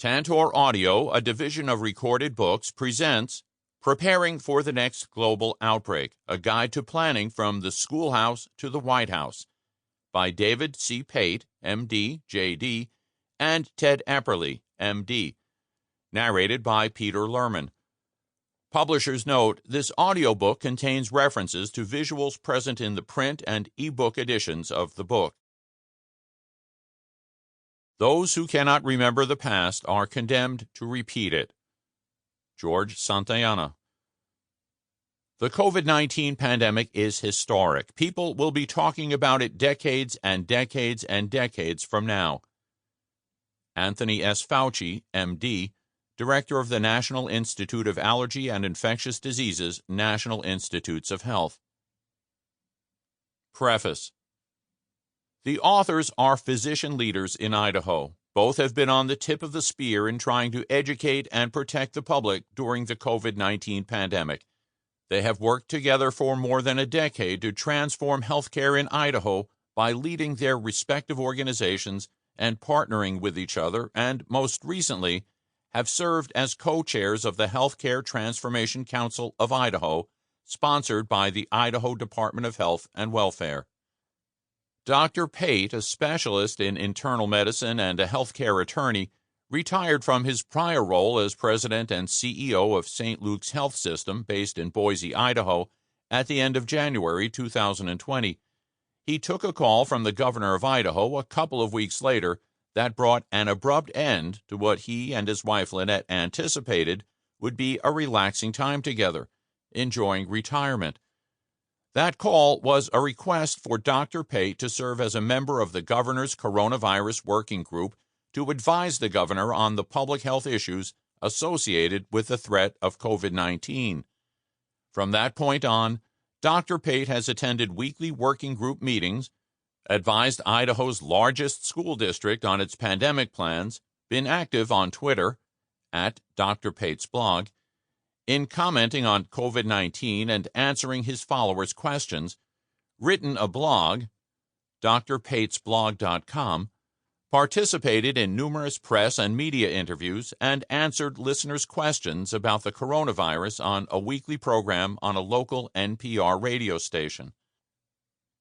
Tantor Audio, a division of Recorded Books, presents Preparing for the Next Global Outbreak, a guide to planning from the Schoolhouse to the White House, by David C. Pate, M.D., J.D., and Ted Epperly, M.D., narrated by Peter Lerman. Publishers note, this audiobook contains references to visuals present in the print and e-book editions of the book. Those who cannot remember the past are condemned to repeat it. George Santayana. The COVID-19 pandemic is historic. People will be talking about it decades and decades and decades from now. Anthony S. Fauci, M.D., Director of the National Institute of Allergy and Infectious Diseases, National Institutes of Health. Preface. The authors are physician leaders in Idaho. Both have been on the tip of the spear in trying to educate and protect the public during the COVID-19 pandemic. They have worked together for more than a decade to transform healthcare in Idaho by leading their respective organizations and partnering with each other, and most recently, have served as co-chairs of the Healthcare Transformation Council of Idaho, sponsored by the Idaho Department of Health and Welfare. Dr. Pate, a specialist in internal medicine and a healthcare attorney, retired from his prior role as president and CEO of St. Luke's Health System, based in Boise, Idaho, at the end of January 2020. He took a call from the governor of Idaho a couple of weeks later that brought an abrupt end to what he and his wife Lynette anticipated would be a relaxing time together, enjoying retirement. That call was a request for Dr. Pate to serve as a member of the governor's coronavirus working group to advise the governor on the public health issues associated with the threat of COVID-19. From that point on, Dr. Pate has attended weekly working group meetings, advised Idaho's largest school district on its pandemic plans, been active on Twitter, at Dr. Pate's blog, in commenting on COVID-19 and answering his followers' questions, written a blog, drpatesblog.com, participated in numerous press and media interviews, and answered listeners' questions about the coronavirus on a weekly program on a local NPR radio station.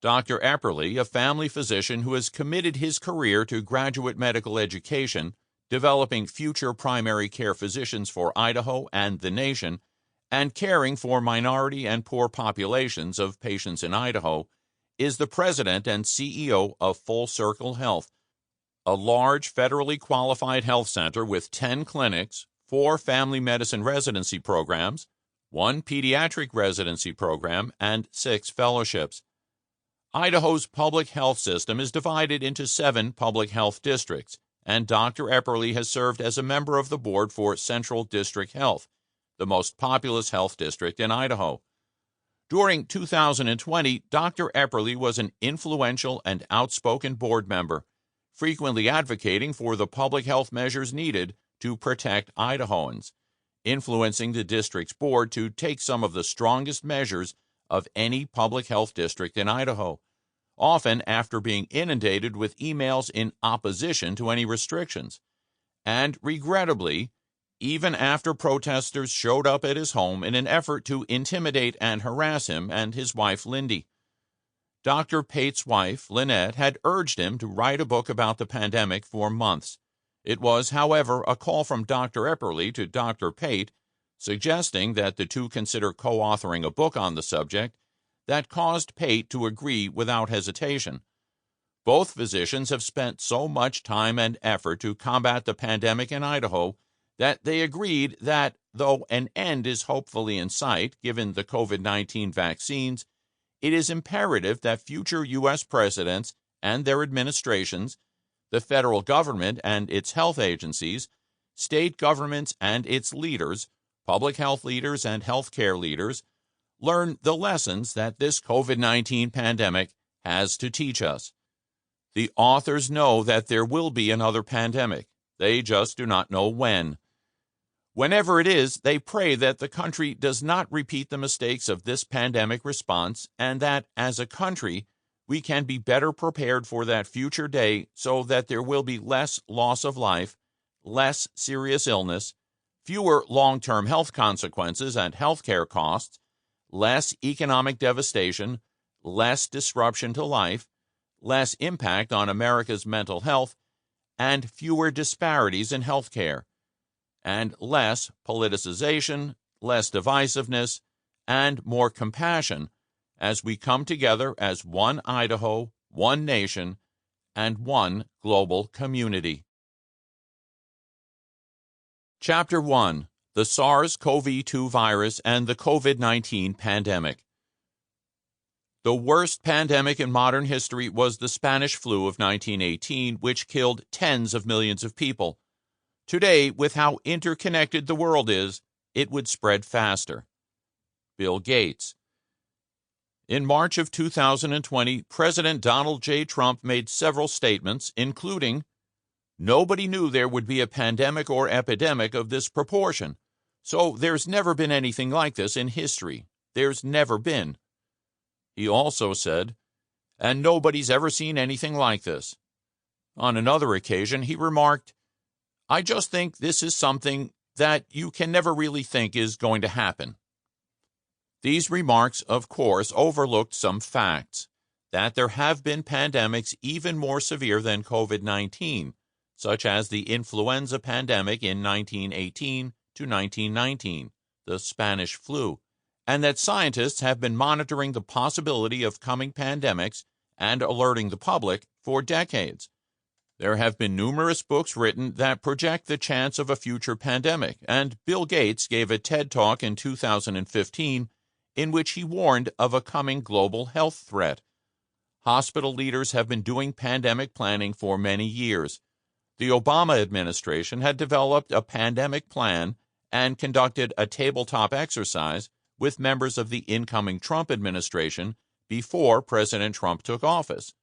Dr. Epperly, a family physician who has committed his career to graduate medical education, developing future primary care physicians for Idaho and the nation, and caring for minority and poor populations of patients in Idaho, is the president and CEO of Full Circle Health, a large federally qualified health center with 10 clinics, 4 family medicine residency programs, 1 pediatric residency program, and 6 fellowships. Idaho's public health system is divided into 7 public health districts, and Dr. Epperly has served as a member of the board for Central District Health, the most populous health district in Idaho. During 2020, Dr. Epperly was an influential and outspoken board member, frequently advocating for the public health measures needed to protect Idahoans, influencing the district's board to take some of the strongest measures of any public health district in Idaho, often after being inundated with emails in opposition to any restrictions, and regrettably, even after protesters showed up at his home in an effort to intimidate and harass him and his wife Lindy. Dr. Pate's wife, Lynette, had urged him to write a book about the pandemic for months. It was, however, a call from Dr. Epperly to Dr. Pate, suggesting that the two consider co-authoring a book on the subject, that caused Pate to agree without hesitation. Both physicians have spent so much time and effort to combat the pandemic in Idaho that they agreed that, though an end is hopefully in sight given the COVID-19 vaccines, it is imperative that future U.S. presidents and their administrations, the federal government and its health agencies, state governments and its leaders, public health leaders and healthcare leaders, learn the lessons that this COVID-19 pandemic has to teach us. The authors know that there will be another pandemic. They just do not know when. Whenever it is, they pray that the country does not repeat the mistakes of this pandemic response, and that, as a country, we can be better prepared for that future day so that there will be less loss of life, less serious illness, fewer long-term health consequences and healthcare costs, less economic devastation, less disruption to life, less impact on America's mental health, and fewer disparities in healthcare, and less politicization, less divisiveness, and more compassion as we come together as one Idaho, one nation, and one global community. Chapter 1: The SARS-CoV-2 Virus and the COVID-19 Pandemic. The worst pandemic in modern history was the Spanish flu of 1918, which killed tens of millions of people. Today, with how interconnected the world is, it would spread faster. Bill Gates. In March of 2020, President Donald J. Trump made several statements, including, "Nobody knew there would be a pandemic or epidemic of this proportion. So there's never been anything like this in history. There's never been." He also said, "And nobody's ever seen anything like this." On another occasion, he remarked, "I just think this is something that you can never really think is going to happen." These remarks, of course, overlooked some facts, that there have been pandemics even more severe than COVID-19, such as the influenza pandemic in 1918 to 1919, the Spanish flu, and that scientists have been monitoring the possibility of coming pandemics and alerting the public for decades. There have been numerous books written that project the chance of a future pandemic, and Bill Gates gave a TED Talk in 2015 in which he warned of a coming global health threat. Hospital leaders have been doing pandemic planning for many years. The Obama administration had developed a pandemic plan and conducted a tabletop exercise with members of the incoming Trump administration before President Trump took office.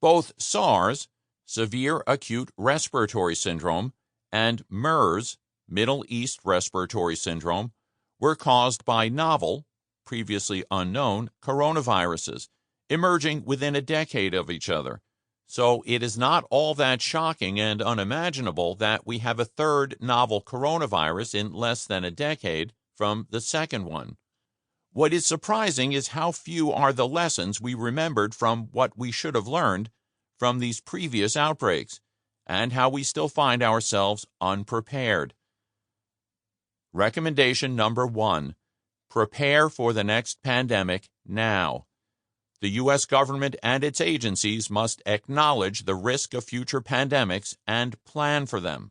Both SARS, severe acute respiratory syndrome, and MERS, Middle East respiratory syndrome, were caused by novel, previously unknown, coronaviruses, emerging within a decade of each other. So it is not all that shocking and unimaginable that we have a third novel coronavirus in less than a decade from the second one. What is surprising is how few are the lessons we remembered from what we should have learned from these previous outbreaks, and how we still find ourselves unprepared. Recommendation number 1: prepare for the next pandemic now. The U.S. government and its agencies must acknowledge the risk of future pandemics and plan for them.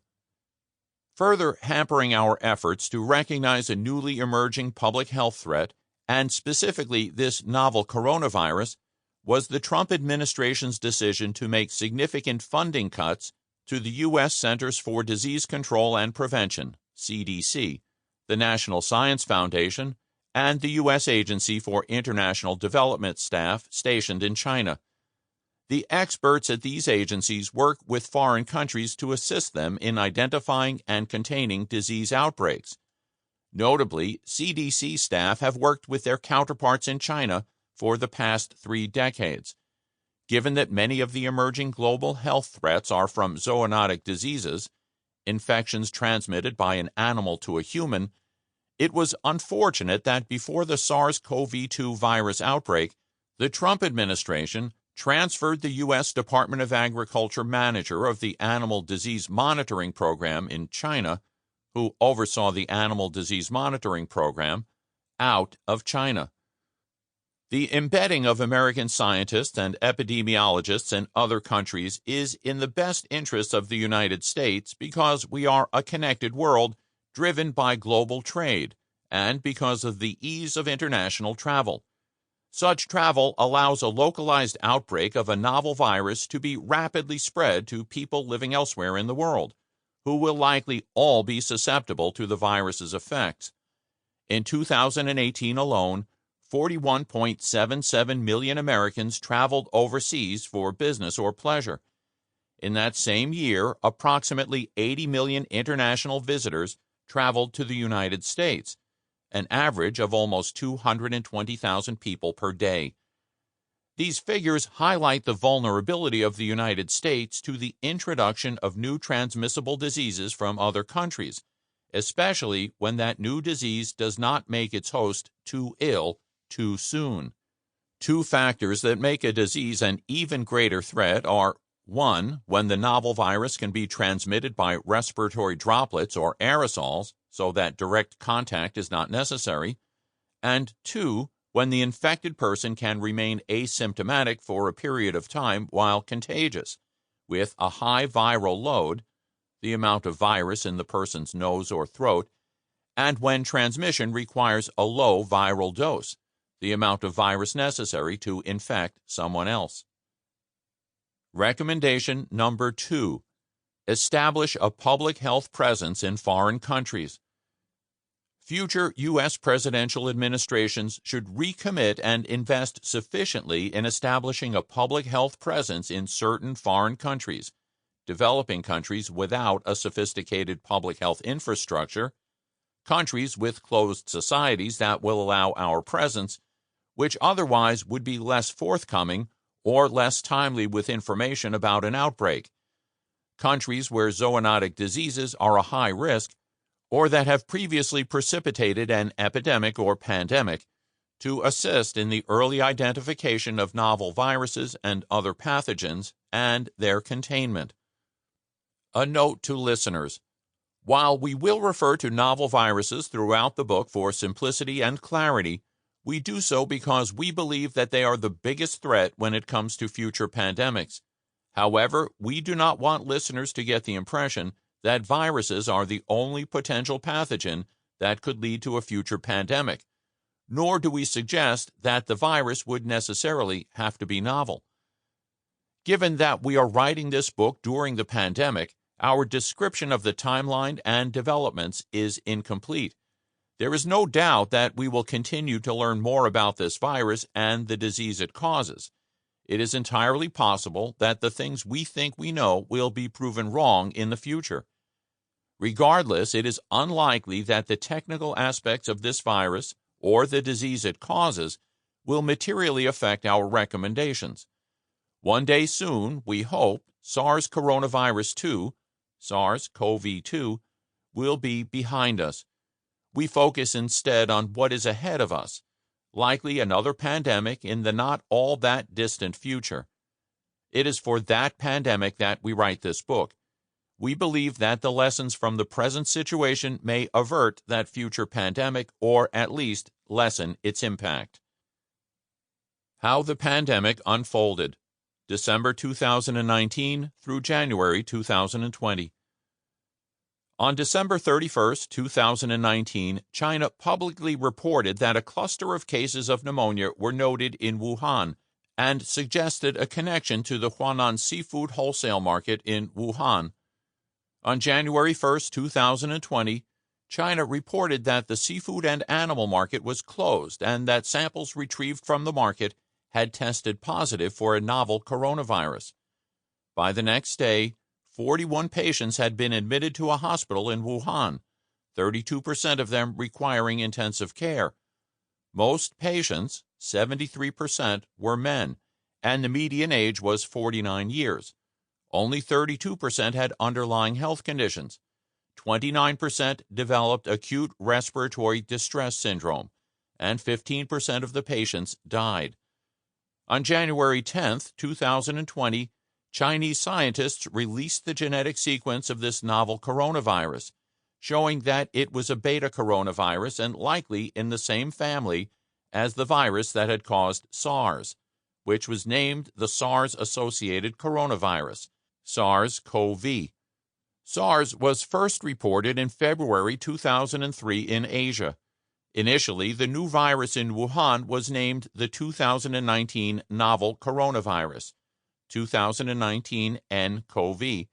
Further hampering our efforts to recognize a newly emerging public health threat, and specifically this novel coronavirus, was the Trump administration's decision to make significant funding cuts to the U.S. Centers for Disease Control and Prevention, CDC, the National Science Foundation, and the U.S. Agency for International Development staff stationed in China. The experts at these agencies work with foreign countries to assist them in identifying and containing disease outbreaks. Notably, CDC staff have worked with their counterparts in China for the past 3 decades. Given that many of the emerging global health threats are from zoonotic diseases, infections transmitted by an animal to a human, it was unfortunate that before the SARS-CoV-2 virus outbreak, the Trump administration transferred the U.S. Department of Agriculture manager of the Animal Disease Monitoring Program in China, who oversaw the Animal Disease Monitoring Program, out of China. The embedding of American scientists and epidemiologists in other countries is in the best interests of the United States because we are a connected world driven by global trade and because of the ease of international travel. Such travel allows a localized outbreak of a novel virus to be rapidly spread to people living elsewhere in the world, who will likely all be susceptible to the virus's effects. In 2018 alone, 41.77 million Americans traveled overseas for business or pleasure. In that same year, approximately 80 million international visitors traveled to the United States, an average of almost 220,000 people per day. These figures highlight the vulnerability of the United States to the introduction of new transmissible diseases from other countries, especially when that new disease does not make its host too ill too soon. Two factors that make a disease an even greater threat are 1. When the novel virus can be transmitted by respiratory droplets or aerosols, so that direct contact is not necessary, and 2. When the infected person can remain asymptomatic for a period of time while contagious, with a high viral load, the amount of virus in the person's nose or throat, and when transmission requires a low viral dose, the amount of virus necessary to infect someone else. Recommendation number 2. Establish a public health presence in foreign countries. Future U.S. presidential administrations should recommit and invest sufficiently in establishing a public health presence in certain foreign countries, developing countries without a sophisticated public health infrastructure, countries with closed societies that will allow our presence, which otherwise would be less forthcoming or less timely with information about an outbreak, countries where zoonotic diseases are a high risk, or that have previously precipitated an epidemic or pandemic, to assist in the early identification of novel viruses and other pathogens and their containment. A note to listeners. While we will refer to novel viruses throughout the book for simplicity and clarity, we do so because we believe that they are the biggest threat when it comes to future pandemics. However, we do not want listeners to get the impression that viruses are the only potential pathogen that could lead to a future pandemic, nor do we suggest that the virus would necessarily have to be novel. Given that we are writing this book during the pandemic, our description of the timeline and developments is incomplete. There is no doubt that we will continue to learn more about this virus and the disease it causes. It is entirely possible that the things we think we know will be proven wrong in the future. Regardless, it is unlikely that the technical aspects of this virus or the disease it causes will materially affect our recommendations. One day soon, we hope, SARS coronavirus 2, SARS-CoV-2, will be behind us. We focus instead on what is ahead of us, likely another pandemic in the not all that distant future. It is for that pandemic that we write this book. We believe that the lessons from the present situation may avert that future pandemic or at least lessen its impact. How the pandemic unfolded, December 2019 through January 2020. On December 31, 2019, China publicly reported that a cluster of cases of pneumonia were noted in Wuhan and suggested a connection to the Huanan seafood wholesale market in Wuhan. On January 1, 2020, China reported that the seafood and animal market was closed and that samples retrieved from the market had tested positive for a novel coronavirus. By the next day, 41 patients had been admitted to a hospital in Wuhan, 32% of them requiring intensive care. Most patients, 73%, were men, and the median age was 49 years. Only 32% had underlying health conditions. 29% developed acute respiratory distress syndrome, and 15% of the patients died. On January 10, 2020, Chinese scientists released the genetic sequence of this novel coronavirus, showing that it was a beta coronavirus and likely in the same family as the virus that had caused SARS, which was named the SARS-associated coronavirus, SARS-CoV. SARS was first reported in February 2003 in Asia. Initially, the new virus in Wuhan was named the 2019 novel coronavirus, 2019 nCoV,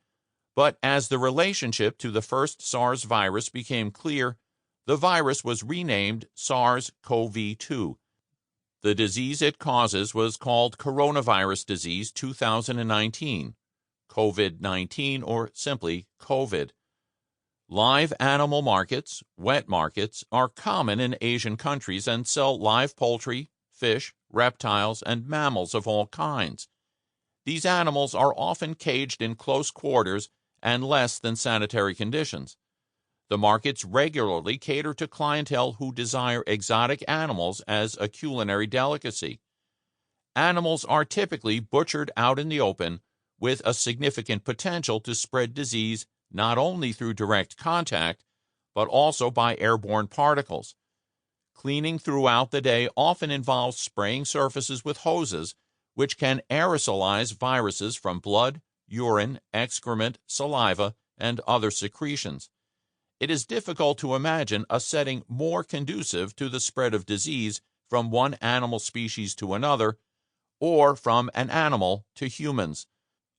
but as the relationship to the first SARS virus became clear, the virus was renamed SARS-CoV-2. The disease it causes was called coronavirus disease 2019, COVID-19, or simply COVID. Live animal markets, wet markets, are common in Asian countries and sell live poultry, fish, reptiles, and mammals of all kinds. These animals are often caged in close quarters and less than sanitary conditions. The markets regularly cater to clientele who desire exotic animals as a culinary delicacy. Animals are typically butchered out in the open with a significant potential to spread disease not only through direct contact, but also by airborne particles. Cleaning throughout the day often involves spraying surfaces with hoses, which can aerosolize viruses from blood, urine, excrement, saliva, and other secretions. It is difficult to imagine a setting more conducive to the spread of disease from one animal species to another, or from an animal to humans.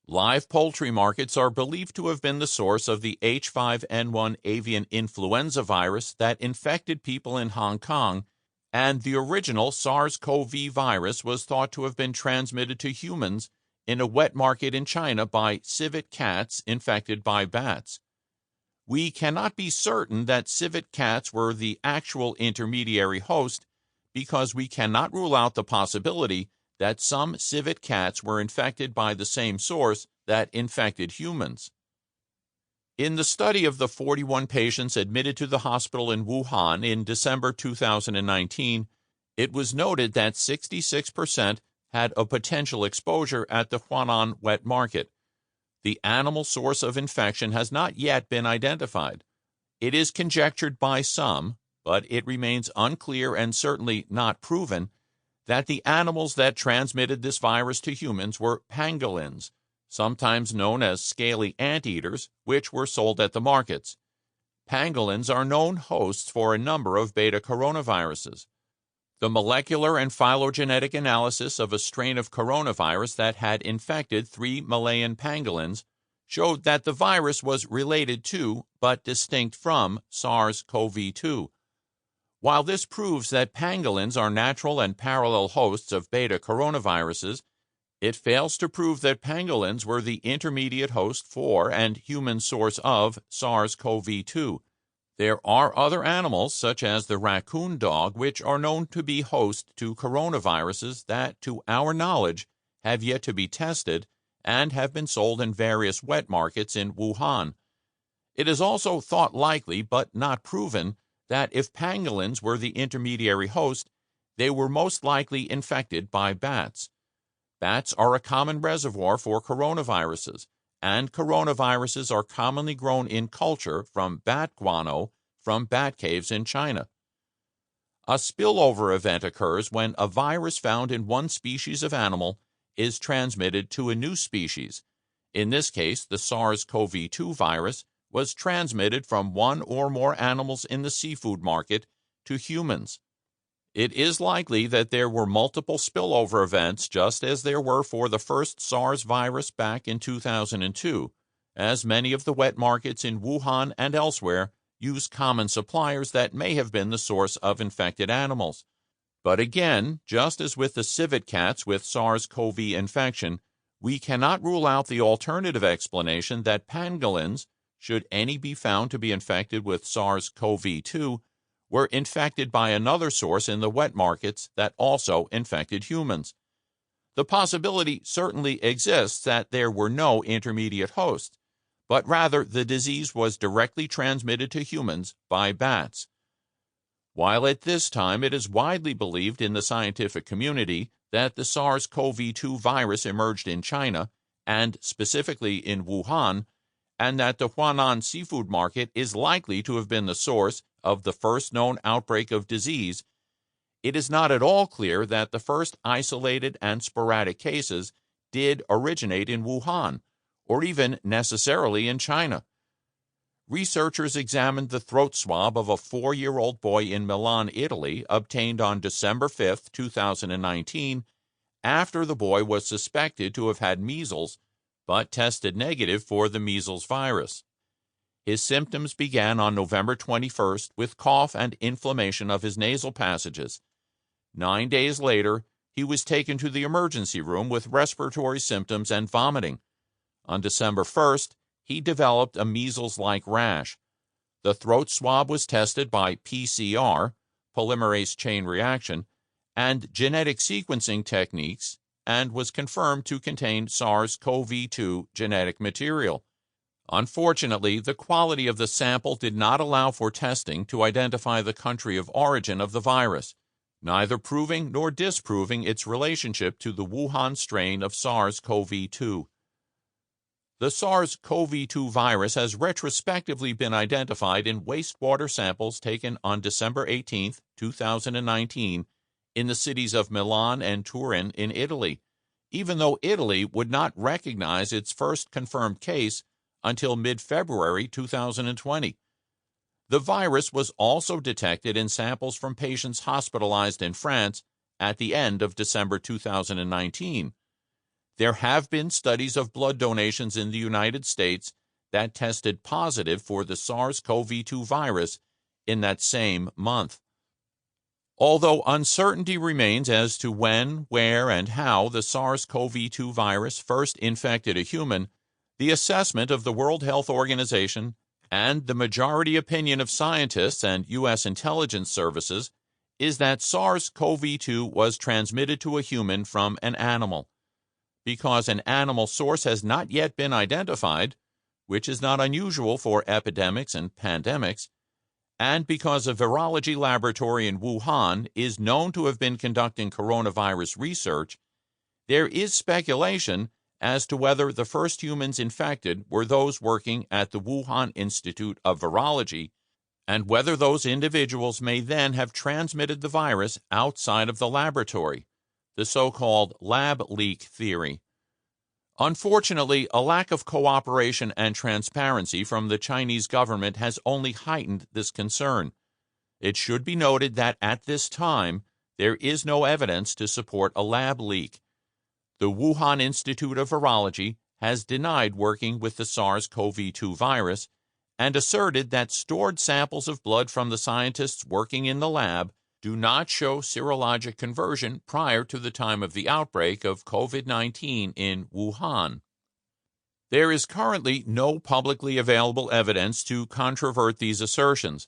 Live poultry markets are believed to have been the source of the H5N1 avian influenza virus that infected people in Hong Kong, and the original SARS-CoV virus was thought to have been transmitted to humans in a wet market in China by civet cats infected by bats. We cannot be certain that civet cats were the actual intermediary host because we cannot rule out the possibility that some civet cats were infected by the same source that infected humans. In the study of the 41 patients admitted to the hospital in Wuhan in December 2019, it was noted that 66% had a potential exposure at the Huanan wet market. The animal source of infection has not yet been identified. It is conjectured by some, but it remains unclear and certainly not proven, that the animals that transmitted this virus to humans were pangolins, sometimes known as scaly anteaters, which were sold at the markets. Pangolins are known hosts for a number of beta coronaviruses. The molecular and phylogenetic analysis of a strain of coronavirus that had infected 3 Malayan pangolins showed that the virus was related to, but distinct from, SARS-CoV-2. While this proves that pangolins are natural and parallel hosts of beta coronaviruses, it fails to prove that pangolins were the intermediate host for and human source of SARS-CoV-2. There are other animals, such as the raccoon dog, which are known to be host to coronaviruses that, to our knowledge, have yet to be tested and have been sold in various wet markets in Wuhan. It is also thought likely, but not proven, that if pangolins were the intermediary host, they were most likely infected by bats. Bats are a common reservoir for coronaviruses, and coronaviruses are commonly grown in culture from bat guano from bat caves in China. A spillover event occurs when a virus found in one species of animal is transmitted to a new species. In this case, the SARS-CoV-2 virus was transmitted from one or more animals in the seafood market to humans. It is likely that there were multiple spillover events, just as there were for the first SARS virus back in 2002, as many of the wet markets in Wuhan and elsewhere use common suppliers that may have been the source of infected animals. But again, just as with the civet cats with SARS-CoV infection, we cannot rule out the alternative explanation that pangolins, should any be found to be infected with SARS-CoV-2, were infected by another source in the wet markets that also infected humans. The possibility certainly exists that there were no intermediate hosts, but rather the disease was directly transmitted to humans by bats. While at this time it is widely believed in the scientific community that the SARS-CoV-2 virus emerged in China, and specifically in Wuhan, and that the Huanan seafood market is likely to have been the source of the first known outbreak of disease, it is not at all clear that the first isolated and sporadic cases did originate in Wuhan, or even necessarily in China. Researchers examined the throat swab of a 4-year-old boy in Milan, Italy, obtained on December 5, 2019, after the boy was suspected to have had measles, but tested negative for the measles virus. His symptoms began on November 21st with cough and inflammation of his nasal passages. 9 days later, he was taken to the emergency room with respiratory symptoms and vomiting. On December 1st, he developed a measles-like rash. The throat swab was tested by PCR, polymerase chain reaction, and genetic sequencing techniques and was confirmed to contain SARS-CoV-2 genetic material. Unfortunately, the quality of the sample did not allow for testing to identify the country of origin of the virus, neither proving nor disproving its relationship to the Wuhan strain of SARS-CoV-2. The SARS-CoV-2 virus has retrospectively been identified in wastewater samples taken on December 18, 2019, in the cities of Milan and Turin in Italy, even though Italy would not recognize its first confirmed case until mid-February 2020. The virus was also detected in samples from patients hospitalized in France at the end of December 2019. There have been studies of blood donations in the United States that tested positive for the SARS-CoV-2 virus in that same month. Although uncertainty remains as to when, where, and how the SARS-CoV-2 virus first infected a human, the assessment of the World Health Organization and the majority opinion of scientists and U.S. intelligence services is that SARS-CoV-2 was transmitted to a human from an animal. Because an animal source has not yet been identified, which is not unusual for epidemics and pandemics, and because a virology laboratory in Wuhan is known to have been conducting coronavirus research, there is speculation as to whether the first humans infected were those working at the Wuhan Institute of Virology, and whether those individuals may then have transmitted the virus outside of the laboratory, the so-called lab leak theory. Unfortunately, a lack of cooperation and transparency from the Chinese government has only heightened this concern. It should be noted that at this time, there is no evidence to support a lab leak. The Wuhan Institute of Virology has denied working with the SARS-CoV-2 virus and asserted that stored samples of blood from the scientists working in the lab do not show serologic conversion prior to the time of the outbreak of COVID-19 in Wuhan. There is currently no publicly available evidence to controvert these assertions.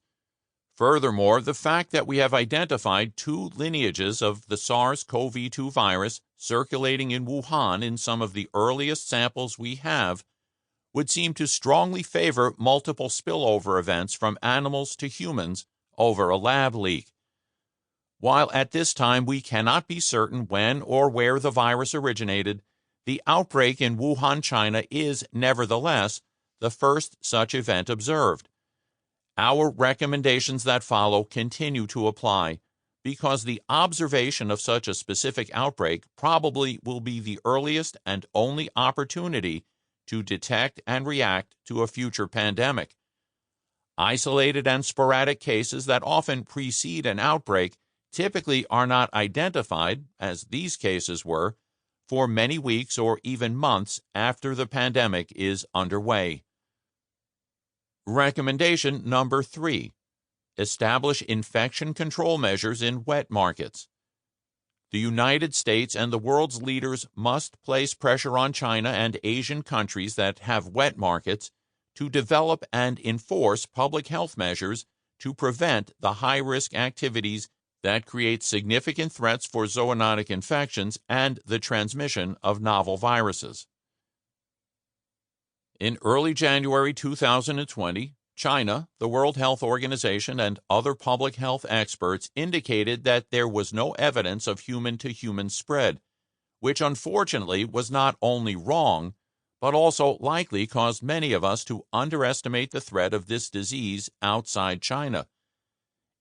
Furthermore, the fact that we have identified two lineages of the SARS-CoV-2 virus circulating in Wuhan in some of the earliest samples we have would seem to strongly favor multiple spillover events from animals to humans over a lab leak. While at this time we cannot be certain when or where the virus originated, the outbreak in Wuhan, China is, nevertheless, the first such event observed. Our recommendations that follow continue to apply, because the observation of such a specific outbreak probably will be the earliest and only opportunity to detect and react to a future pandemic. Isolated and sporadic cases that often precede an outbreak typically are not identified, as these cases were, for many weeks or even months after the pandemic is underway. Recommendation number 3. Establish infection control measures in wet markets. The United States and the world's leaders must place pressure on China and Asian countries that have wet markets to develop and enforce public health measures to prevent the high-risk activities that create significant threats for zoonotic infections and the transmission of novel viruses. In early January 2020, China, the World Health Organization, and other public health experts indicated that there was no evidence of human-to-human spread, which unfortunately was not only wrong, but also likely caused many of us to underestimate the threat of this disease outside China.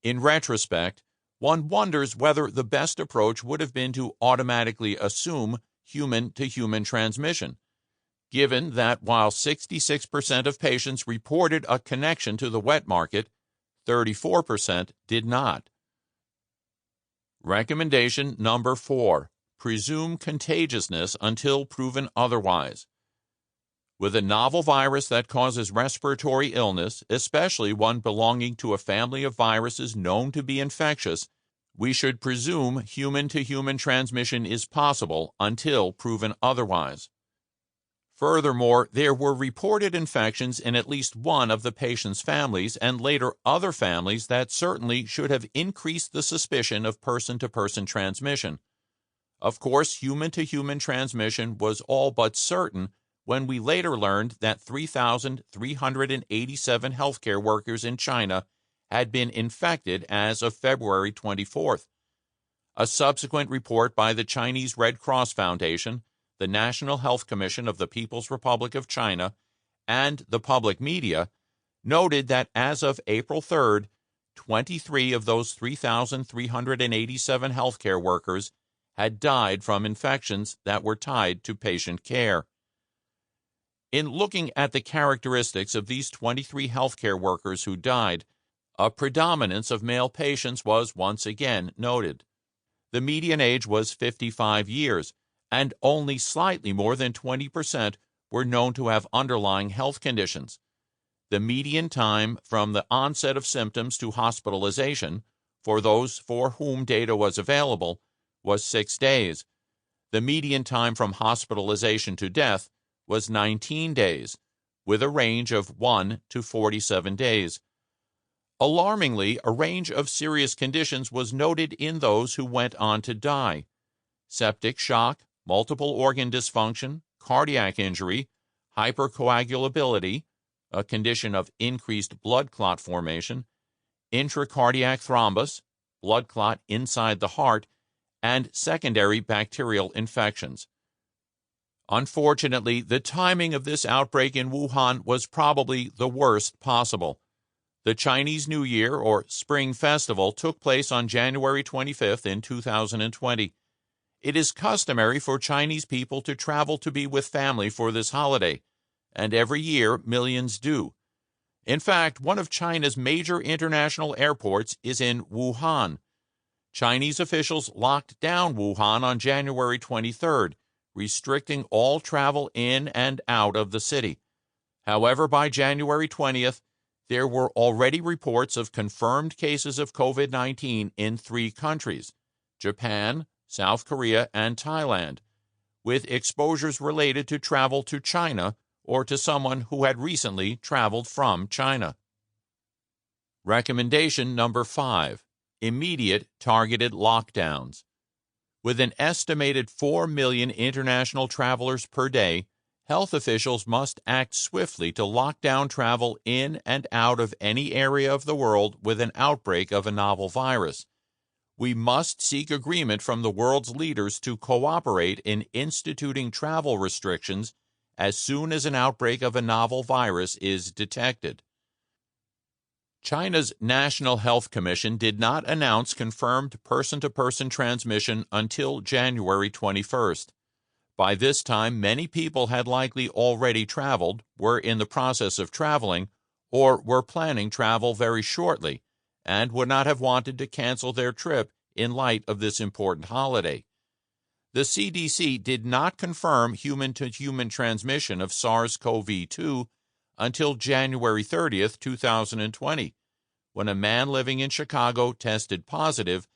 In retrospect, one wonders whether the best approach would have been to automatically assume human-to-human transmission, given that while 66% of patients reported a connection to the wet market, 34% did not. Recommendation number 4. Presume contagiousness until proven otherwise. With a novel virus that causes respiratory illness, especially one belonging to a family of viruses known to be infectious, we should presume human-to-human transmission is possible until proven otherwise. Furthermore, there were reported infections in at least one of the patient's families and later other families that certainly should have increased the suspicion of person-to-person transmission. Of course, human-to-human transmission was all but certain when we later learned that 3,387 healthcare workers in China had been infected as of February 24th. A subsequent report by the Chinese Red Cross Foundation, the National Health Commission of the People's Republic of China, and the public media noted that as of April 3rd, 23 of those 3,387 healthcare workers had died from infections that were tied to patient care. In looking at the characteristics of these 23 healthcare workers who died, a predominance of male patients was once again noted. The median age was 55 years, and only slightly more than 20% were known to have underlying health conditions. The median time from the onset of symptoms to hospitalization, for those for whom data was available, was 6 days. The median time from hospitalization to death was 19 days, with a range of 1 to 47 days. Alarmingly, a range of serious conditions was noted in those who went on to die: septic shock, multiple organ dysfunction, cardiac injury, hypercoagulability, a condition of increased blood clot formation, intracardiac thrombus, blood clot inside the heart, and secondary bacterial infections. Unfortunately, the timing of this outbreak in Wuhan was probably the worst possible. The Chinese New Year, or Spring Festival, took place on January 25th in 2020. It is customary for Chinese people to travel to be with family for this holiday, and every year millions do. In fact, one of China's major international airports is in Wuhan. Chinese officials locked down Wuhan on January 23rd, restricting all travel in and out of the city. However, by January 20th, there were already reports of confirmed cases of COVID-19 in 3 countries: Japan, South Korea, and Thailand, with exposures related to travel to China or to someone who had recently traveled from China. Recommendation number 5: immediate targeted lockdowns. With an estimated 4 million international travelers per day, health officials must act swiftly to lock down travel in and out of any area of the world with an outbreak of a novel virus. We must seek agreement from the world's leaders to cooperate in instituting travel restrictions as soon as an outbreak of a novel virus is detected. China's National Health Commission did not announce confirmed person-to-person transmission until January 21st. By this time, many people had likely already traveled, were in the process of traveling, or were planning travel very shortly, and would not have wanted to cancel their trip in light of this important holiday. The CDC did not confirm human-to-human transmission of SARS-CoV-2 until January 30th, 2020, when a man living in Chicago tested positive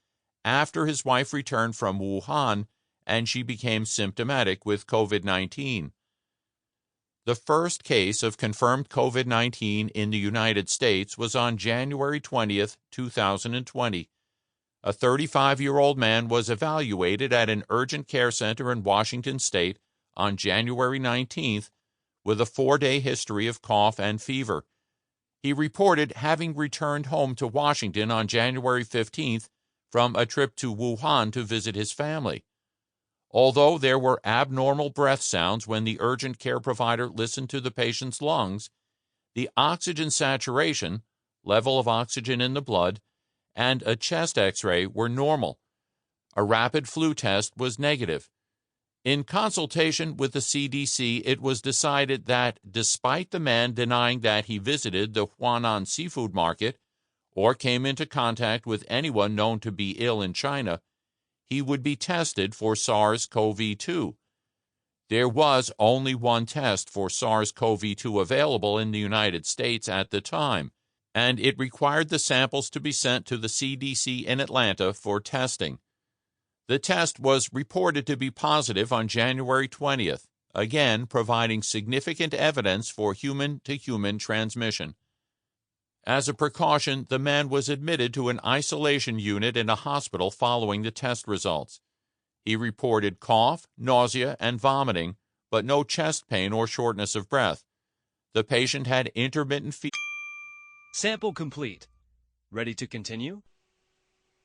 after his wife returned from Wuhan and she became symptomatic with COVID-19. The first case of confirmed COVID-19 in the United States was on January 20th, 2020. A 35-year-old man was evaluated at an urgent care center in Washington State on January 19th with a 4-day history of cough and fever. He reported having returned home to Washington on January 15th from a trip to Wuhan to visit his family. Although there were abnormal breath sounds when the urgent care provider listened to the patient's lungs, the oxygen saturation, level of oxygen in the blood, and a chest X-ray were normal. A rapid flu test was negative. In consultation with the CDC, it was decided that despite the man denying that he visited the Huanan seafood market or came into contact with anyone known to be ill in China, he would be tested for SARS-CoV-2. There was only one test for SARS-CoV-2 available in the United States at the time, and it required the samples to be sent to the CDC in Atlanta for testing. The test was reported to be positive on January 20th, again providing significant evidence for human-to-human transmission. As a precaution, the man was admitted to an isolation unit in a hospital following the test results. He reported cough, nausea, and vomiting, but no chest pain or shortness of breath. The patient had intermittent fever. Sample complete. Ready to continue?